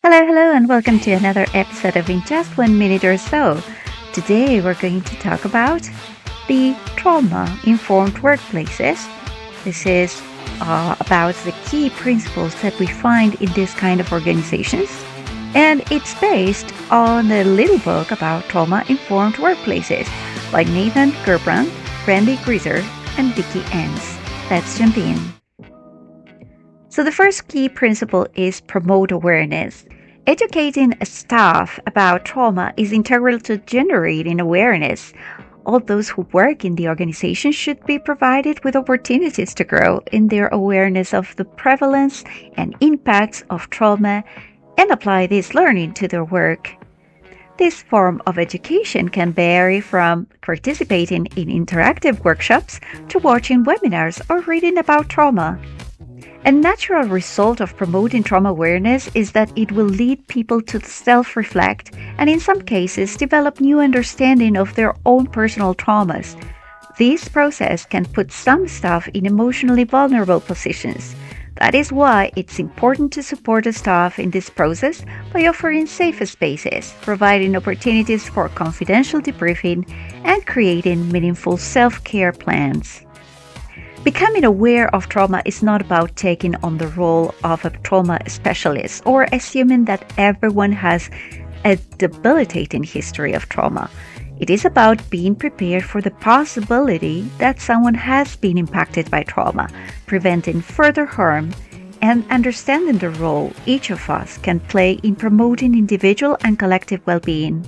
Hello, and welcome to another episode of In Just 1 Minute or So. Today, we're going to talk about the trauma-informed workplaces. This is about the key principles that we find in this kind of organizations, and it's based on a little book about trauma-informed workplaces by Nathan Gerbrandt, Grieser, and Vicki Enns. Let's jump in. So the first key principle is promote awareness. Educating staff about trauma is integral to generating awareness. All those who work in the organization should be provided with opportunities to grow in their awareness of the prevalence and impacts of trauma and apply this learning to their work. This form of education can vary from participating in interactive workshops to watching webinars or reading about trauma. A natural result of promoting trauma awareness is that it will lead people to self-reflect and in some cases develop new understanding of their own personal traumas. This process can put some staff in emotionally vulnerable positions. That is why it's important to support the staff in this process by offering safe spaces, providing opportunities for confidential debriefing, and creating meaningful self-care plans. Becoming aware of trauma is not about taking on the role of a trauma specialist or assuming that everyone has a debilitating history of trauma. It is about being prepared for the possibility that someone has been impacted by trauma, preventing further harm, and understanding the role each of us can play in promoting individual and collective well-being.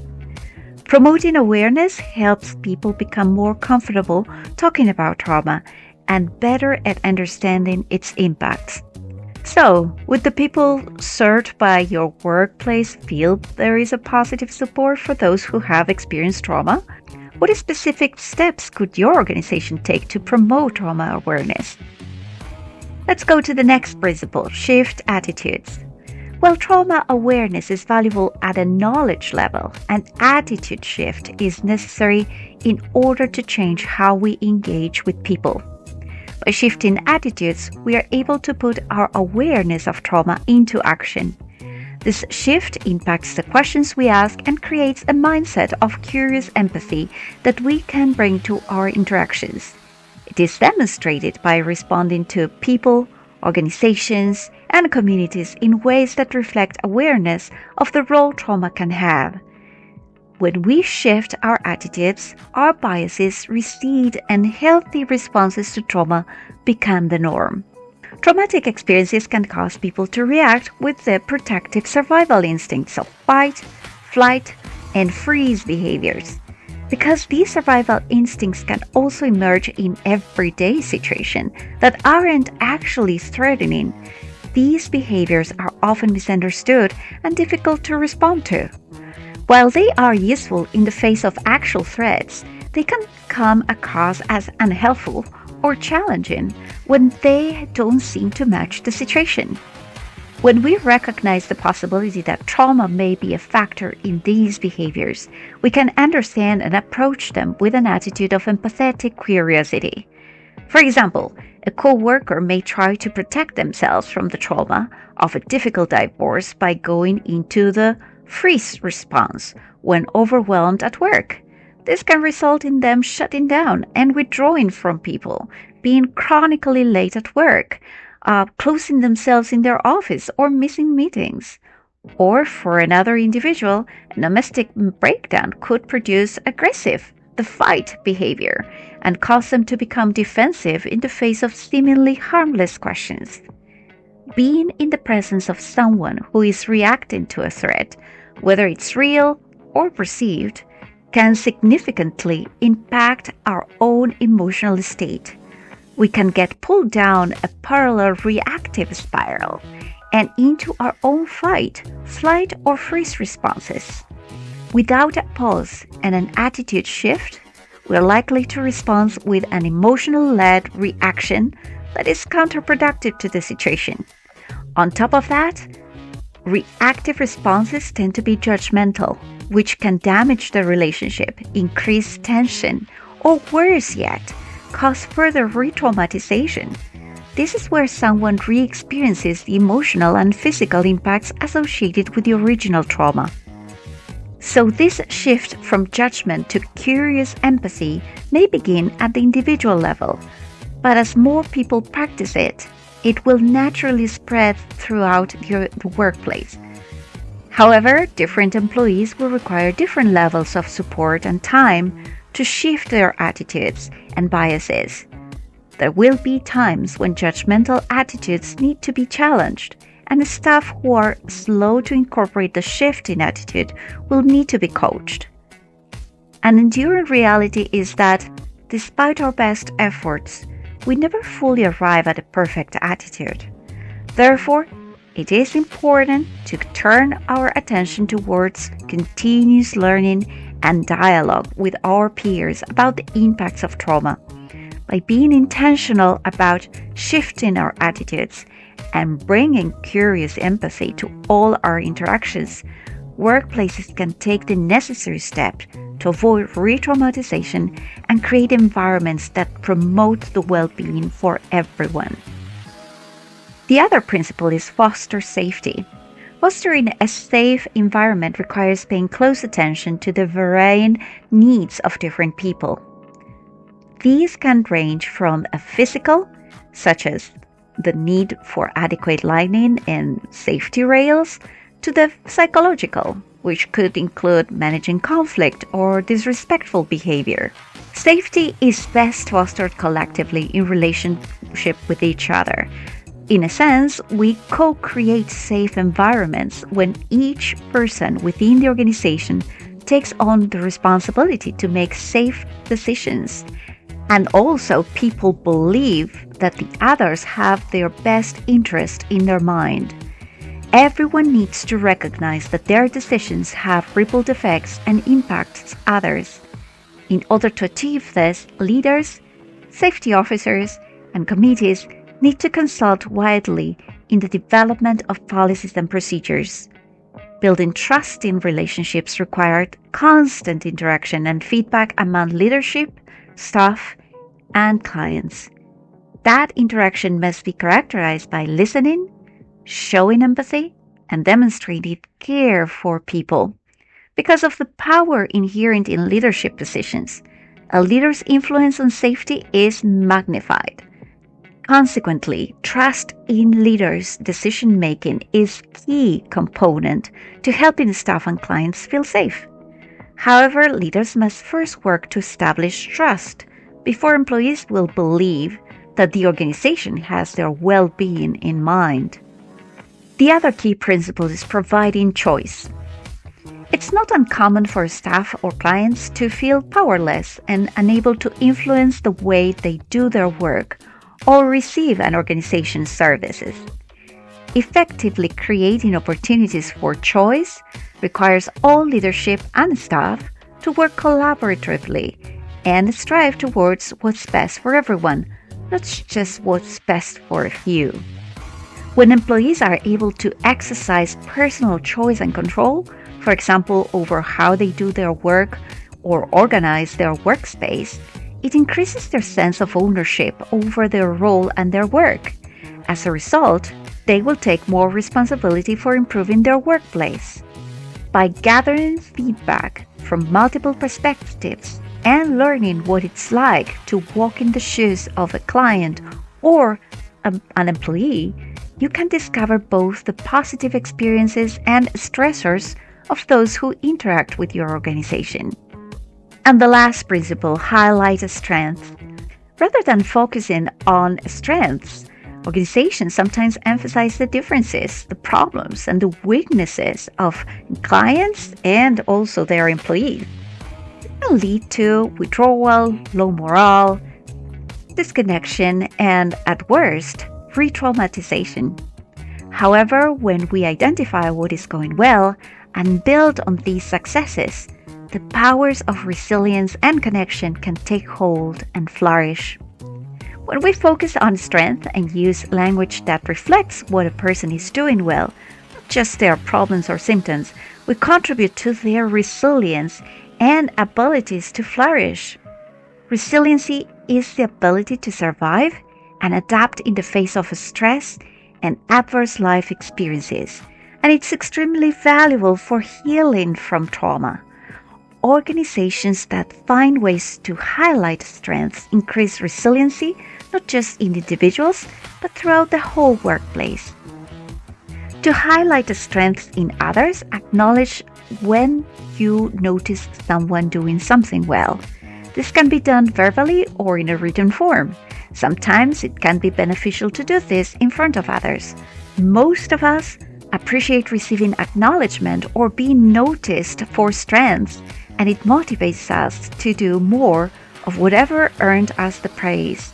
Promoting awareness helps people become more comfortable talking about trauma and better at understanding its impacts. So, would the people served by your workplace feel there is a positive support for those who have experienced trauma? What specific steps could your organization take to promote trauma awareness? Let's go to the next principle, shift attitudes. While trauma awareness is valuable at a knowledge level, an attitude shift is necessary in order to change how we engage with people. By shifting attitudes, we are able to put our awareness of trauma into action. This shift impacts the questions we ask and creates a mindset of curious empathy that we can bring to our interactions. It is demonstrated by responding to people, organizations, and communities in ways that reflect awareness of the role trauma can have. When we shift our attitudes, our biases recede and healthy responses to trauma become the norm. Traumatic experiences can cause people to react with the protective survival instincts of fight, flight, and freeze behaviors. Because these survival instincts can also emerge in everyday situations that aren't actually threatening, these behaviors are often misunderstood and difficult to respond to. While they are useful in the face of actual threats, they can come across as unhelpful or challenging when they don't seem to match the situation. When we recognize the possibility that trauma may be a factor in these behaviors, we can understand and approach them with an attitude of empathetic curiosity. For example, a co-worker may try to protect themselves from the trauma of a difficult divorce by going into the freeze response when overwhelmed at work. This can result in them shutting down and withdrawing from people, being chronically late at work, closing themselves in their office or missing meetings. Or for another individual, a domestic breakdown could produce aggressive, the fight behavior, and cause them to become defensive in the face of seemingly harmless questions. Being in the presence of someone who is reacting to a threat, whether it's real or perceived, can significantly impact our own emotional state. We can get pulled down a parallel reactive spiral and into our own fight, flight, or freeze responses. Without a pause and an attitude shift, we're likely to respond with an emotional-led reaction that is counterproductive to the situation. On top of that, reactive responses tend to be judgmental, which can damage the relationship, increase tension, or worse yet, cause further re-traumatization. This is where someone re-experiences the emotional and physical impacts associated with the original trauma. So this shift from judgment to curious empathy may begin at the individual level, but as more people practice it, it will naturally spread throughout the workplace. However, different employees will require different levels of support and time to shift their attitudes and biases. There will be times when judgmental attitudes need to be challenged, and the staff who are slow to incorporate the shift in attitude will need to be coached. An enduring reality is that, despite our best efforts, we never fully arrive at a perfect attitude. Therefore, it is important to turn our attention towards continuous learning and dialogue with our peers about the impacts of trauma. By being intentional about shifting our attitudes and bringing curious empathy to all our interactions, workplaces can take the necessary steps to avoid re-traumatization and create environments that promote the well-being for everyone. The other principle is foster safety. Fostering a safe environment requires paying close attention to the varying needs of different people. These can range from a physical, such as the need for adequate lighting and safety rails, to the psychological, which could include managing conflict or disrespectful behavior. Safety is best fostered collectively in relationship with each other. In a sense, we co-create safe environments when each person within the organization takes on the responsibility to make safe decisions. And also, people believe that the others have their best interest in their mind. Everyone needs to recognize that their decisions have ripple effects and impacts others. In order to achieve this, leaders, safety officers, and committees need to consult widely in the development of policies and procedures. Building trust in relationships required constant interaction and feedback among leadership, staff, and clients. That interaction must be characterized by listening, showing empathy, and demonstrating care for people. Because of the power inherent in leadership positions, a leader's influence on safety is magnified. Consequently, trust in leaders' decision-making is a key component to helping staff and clients feel safe. However, leaders must first work to establish trust before employees will believe that the organization has their well-being in mind. The other key principle is providing choice. It's not uncommon for staff or clients to feel powerless and unable to influence the way they do their work or receive an organization's services. Effectively creating opportunities for choice requires all leadership and staff to work collaboratively and strive towards what's best for everyone, not just what's best for a few. When employees are able to exercise personal choice and control, for example, over how they do their work or organize their workspace, it increases their sense of ownership over their role and their work. As a result, they will take more responsibility for improving their workplace. By gathering feedback from multiple perspectives and learning what it's like to walk in the shoes of a client or an employee, you can discover both the positive experiences and stressors of those who interact with your organization. And the last principle highlights strength. Rather than focusing on strengths, organizations sometimes emphasize the differences, the problems, and the weaknesses of clients and also their employees. It can lead to withdrawal, low morale, disconnection, and at worst, re-traumatization. However, when we identify what is going well and build on these successes, the powers of resilience and connection can take hold and flourish. When we focus on strength and use language that reflects what a person is doing well, not just their problems or symptoms, we contribute to their resilience and abilities to flourish. Resiliency is the ability to survive and adapt in the face of stress and adverse life experiences. And it's extremely valuable for healing from trauma. Organizations that find ways to highlight strengths increase resiliency, not just in individuals, but throughout the whole workplace. To highlight the strengths in others, acknowledge when you notice someone doing something well. This can be done verbally or in a written form. Sometimes it can be beneficial to do this in front of others. Most of us appreciate receiving acknowledgement or being noticed for strengths, and it motivates us to do more of whatever earned us the praise.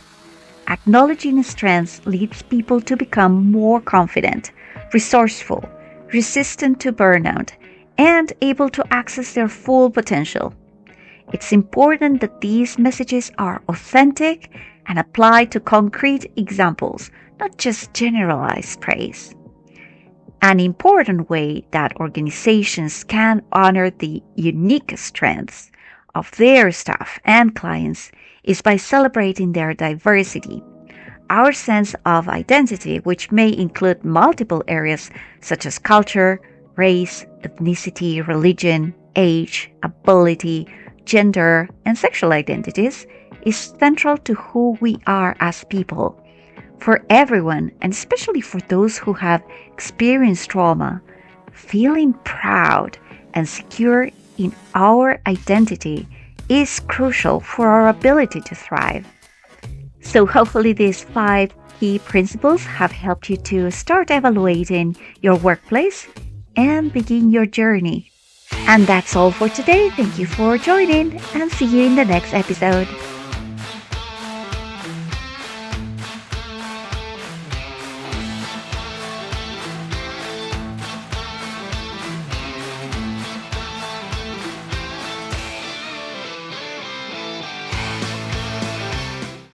Acknowledging strengths leads people to become more confident, resourceful, resistant to burnout, and able to access their full potential. It's important that these messages are authentic and apply to concrete examples, not just generalized praise. An important way that organizations can honor the unique strengths of their staff and clients is by celebrating their diversity. Our sense of identity, which may include multiple areas such as culture, race, ethnicity, religion, age, ability, gender, and sexual identities, is central to who we are as people. For everyone, and especially for those who have experienced trauma, feeling proud and secure in our identity is crucial for our ability to thrive. So hopefully these 5 key principles have helped you to start evaluating your workplace and begin your journey. And that's all for today. Thank you for joining, and see you in the next episode.